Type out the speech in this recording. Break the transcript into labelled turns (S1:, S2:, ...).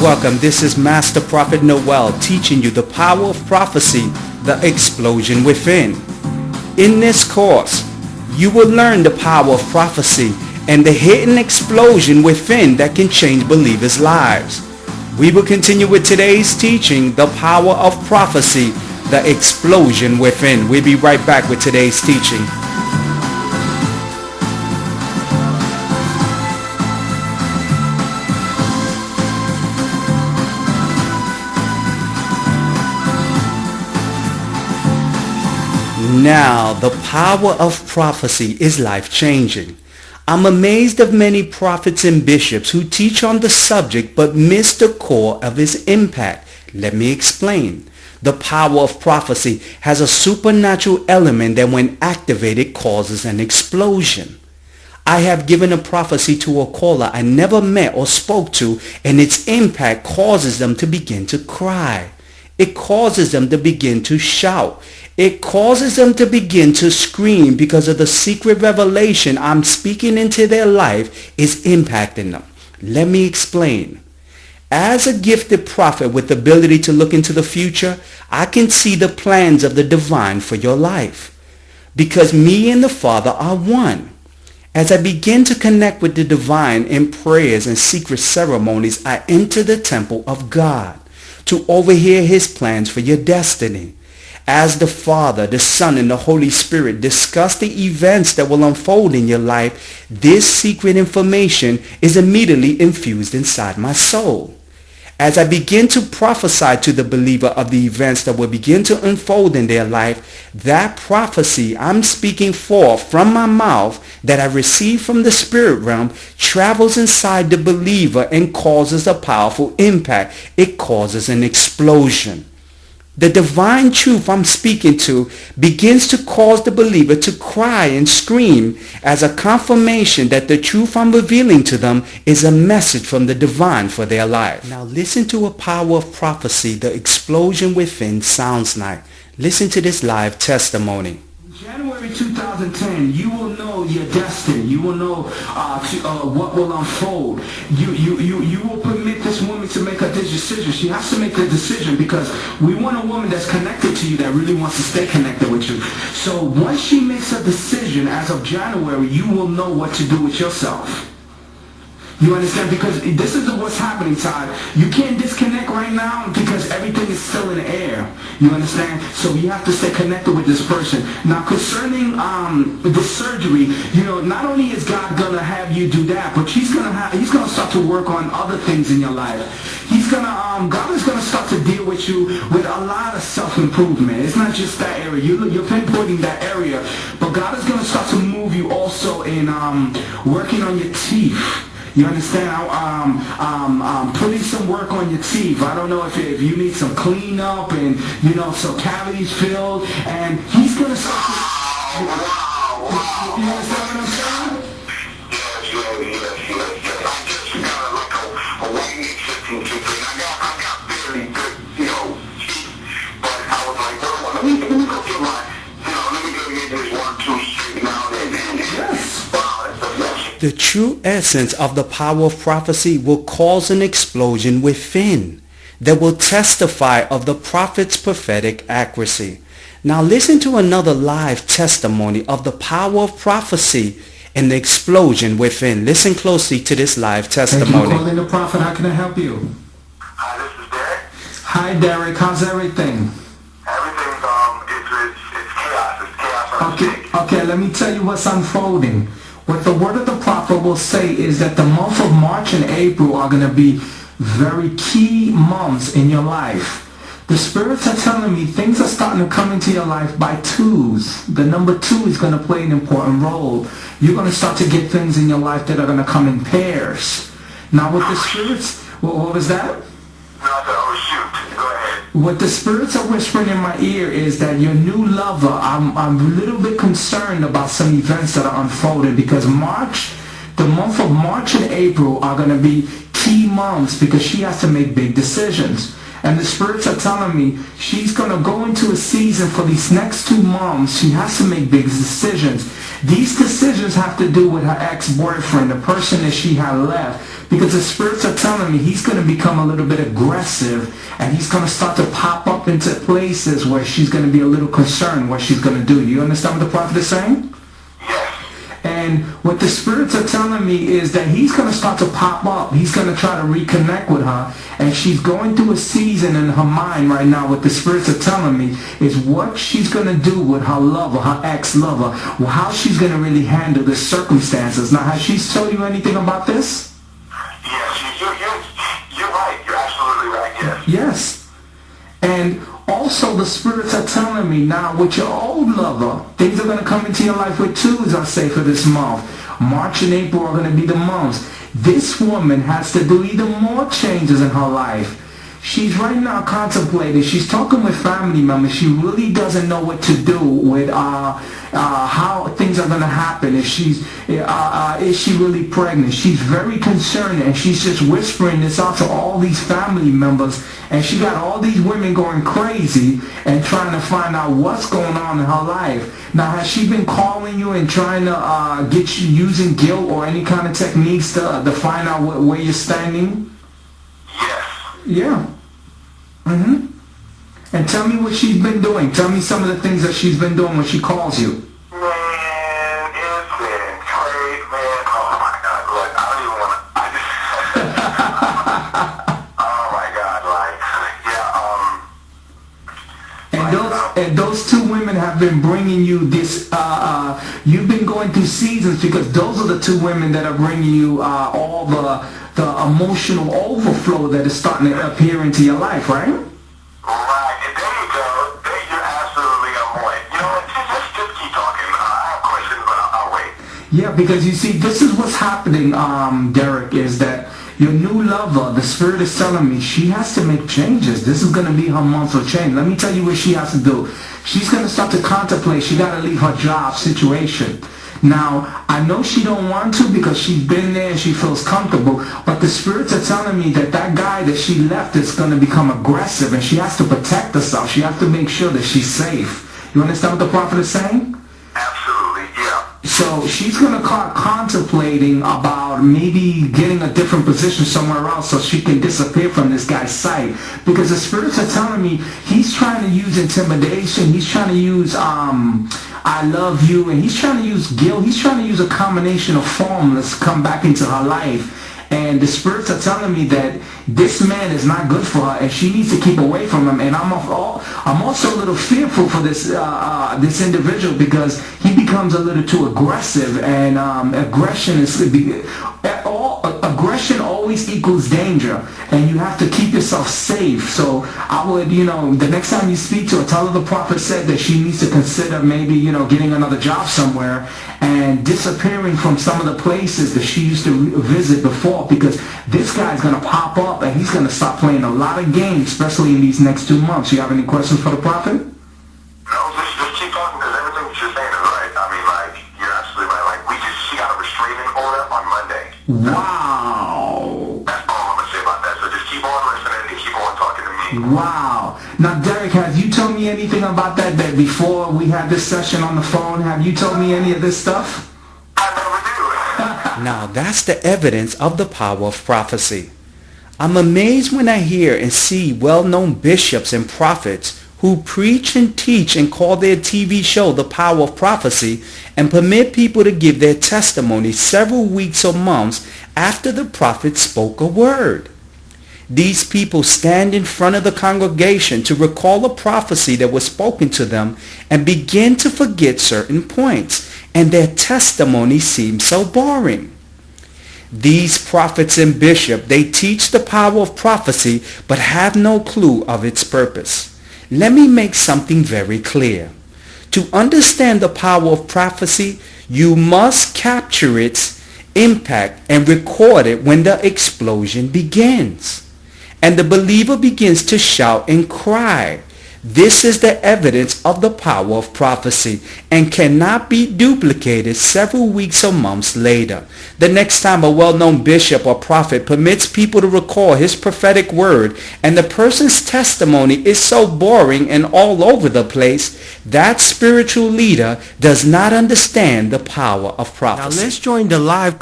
S1: Welcome, this is Master Prophet Noel teaching you the power of prophecy, the explosion within. In this course, you will learn the power of prophecy and the hidden explosion within that can change believers' lives. We will continue with today's teaching, the power of prophecy, the explosion within. We'll be right back with today's teaching. Now, the power of prophecy is life-changing. I'm amazed of many prophets and bishops who teach on the subject but miss the core of its impact. Let me explain. The power of prophecy has a supernatural element that when activated causes an explosion. I have given a prophecy to a caller I never met or spoke to, and its impact causes them to begin to cry. It causes them to begin to shout. It causes them to begin to scream because of the secret revelation I'm speaking into their life is impacting them. Let me explain. As a gifted prophet with the ability to look into the future, I can see the plans of the divine for your life. Because me and the Father are one. As I begin to connect with the divine in prayers and secret ceremonies, I enter the temple of God to overhear his plans for your destiny. As the Father, the Son, and the Holy Spirit discuss the events that will unfold in your life, this secret information is immediately infused inside my soul. As I begin to prophesy to the believer of the events that will begin to unfold in their life, that prophecy I'm speaking forth from my mouth that I receive from the spirit realm travels inside the believer and causes a powerful impact. It causes an explosion. The divine truth I'm speaking to begins to cause the believer to cry and scream as a confirmation that the truth I'm revealing to them is a message from the divine for their life. Now listen to a power of prophecy the explosion within sounds like. Listen to this live testimony.
S2: January 2010, you will know your destiny. You will know what will unfold. You will permit this woman to make a decision. She has to make a decision because we want a woman that's connected to you, that really wants to stay connected with you. So once she makes a decision as of January, you will know what to do with yourself. You understand? Because this is what's happening, Todd. You can't disconnect right now because everything is still in the air. You understand? So you have to stay connected with this person. Now, concerning the surgery, not only is God gonna have you do that, but He's gonna start to work on other things in your life. God is gonna start to deal with you with a lot of self-improvement. It's not just that area. You're pinpointing that area, but God is gonna start to move you also in working on your teeth. You understand? Putting some work on your teeth. I don't know if you need some cleanup and, some cavities filled. And He's going to start to... You understand what I'm saying? Yes. I just got like a white 15 tooth. I got very good, teeth. But I was like, well, let me go get let me go get this 1, 2 straight now and then. Yes.
S1: The true essence of the power of prophecy will cause an explosion within that will testify of the prophet's prophetic accuracy. Now listen to another live testimony of the power of prophecy and the explosion within. Listen closely to this live testimony.
S2: Thank you for calling the prophet. How can I help you?
S3: Hi, this is Derek.
S2: Hi, Derek. How's everything?
S3: Everything's it's chaos. It's chaos.
S2: Okay, let me tell you what's unfolding. What the word of the prophet will say is that the month of March and April are going to be very key months in your life. The spirits are telling me things are starting to come into your life by twos. The number 2 is going to play an important role. You're going to start to get things in your life that are going to come in pairs. Now with the spirits, what was that? What the spirits are whispering in my ear is that your new lover, I'm a little bit concerned about some events that are unfolding because the month of March and April are going to be key months because she has to make big decisions. And the spirits are telling me she's going to go into a season for these next 2 months. She has to make big decisions. These decisions have to do with her ex-boyfriend, the person that she had left. Because the spirits are telling me he's going to become a little bit aggressive, and he's going to start to pop up into places where she's going to be a little concerned what she's going to do. You understand what the prophet is saying? And what the spirits are telling me is that he's going to start to pop up. He's going to try to reconnect with her. And she's going through a season in her mind right now. What the spirits are telling me is what she's going to do with her lover, her ex-lover. How she's going to really handle the circumstances. Now, has she told you anything about this?
S3: Yes, you're right. You're absolutely right, yes.
S2: Yes. And also the spirits are telling me now with your old lover, things are going to come into your life with twos, I say, for this month. March and April are going to be the months. This woman has to do even more changes in her life. She's right now contemplating. She's talking with family members. She really doesn't know what to do with how things are going to happen. If she's, is she really pregnant? She's very concerned, and she's just whispering this out to all these family members. And she got all these women going crazy and trying to find out what's going on in her life. Now, has she been calling you and trying to get you using guilt or any kind of techniques to find out where you're standing?
S3: Yes.
S2: Yeah. And tell me what she's been doing. Tell me some of the things that she's been doing when she calls you.
S3: Man, it's been crazy, man. Oh my God, look, I don't even want to. Oh my God,
S2: And those two women have been bringing you this. You've been going through seasons because those are the two women that are bringing you all the emotional overflow that is starting to appear into your life, right?
S3: Right, and there you go. You're absolutely on point. You know what, just keep talking. I have questions, but I'll wait.
S2: Yeah, because you see, this is what's happening, Derek, is that your new lover, the spirit is telling me she has to make changes. This is going to be her month of change. Let me tell you what she has to do. She's going to start to contemplate. She got to leave her job situation. Now, I know she don't want to because she's been there and she feels comfortable, but the spirits are telling me that that guy that she left is going to become aggressive, and she has to protect herself. She has to make sure that she's safe. You understand what the prophet is saying?
S3: Absolutely, yeah.
S2: So she's going to start contemplating about maybe getting a different position somewhere else so she can disappear from this guy's sight. Because the spirits are telling me he's trying to use intimidation. He's trying to use I love you, and he's trying to use guilt. He's trying to use a combination of formulas to come back into her life. And the spirits are telling me that this man is not good for her, and she needs to keep away from him. And I'm also a little fearful for this this individual because he becomes a little too aggressive, and aggression always equals danger, and you have to keep yourself safe. So I would, the next time you speak to her, tell her the prophet said that she needs to consider maybe, getting another job somewhere and disappearing from some of the places that she used to visit before, because this guy's going to pop up and he's going to start playing a lot of games, especially in these next 2 months. You have any questions for the prophet?
S3: No, just keep talking, because everything that you're saying is right. I mean, you're absolutely right. She got a restraining order on Monday.
S2: Wow.
S3: That's all I'm going to say about that. So just keep on listening and keep on talking to me.
S2: Wow. Now, Derek, have you told me anything about that before we had this session on the phone? Have you told me any of this stuff?
S3: I never do.
S1: Now that's the evidence of the power of prophecy. I'm amazed when I hear and see well-known bishops and prophets who preach and teach and call their TV show The Power of Prophecy and permit people to give their testimony several weeks or months after the prophet spoke a word. These people stand in front of the congregation to recall a prophecy that was spoken to them and begin to forget certain points, and their testimony seems so boring. These prophets and bishops, they teach the power of prophecy but have no clue of its purpose. Let me make something very clear. To understand the power of prophecy, you must capture its impact and record it when the explosion begins. And the believer begins to shout and cry. This is the evidence of the power of prophecy and cannot be duplicated several weeks or months later. The next time a well-known bishop or prophet permits people to record his prophetic word and the person's testimony is so boring and all over the place, that spiritual leader does not understand the power of prophecy. Now let's join the live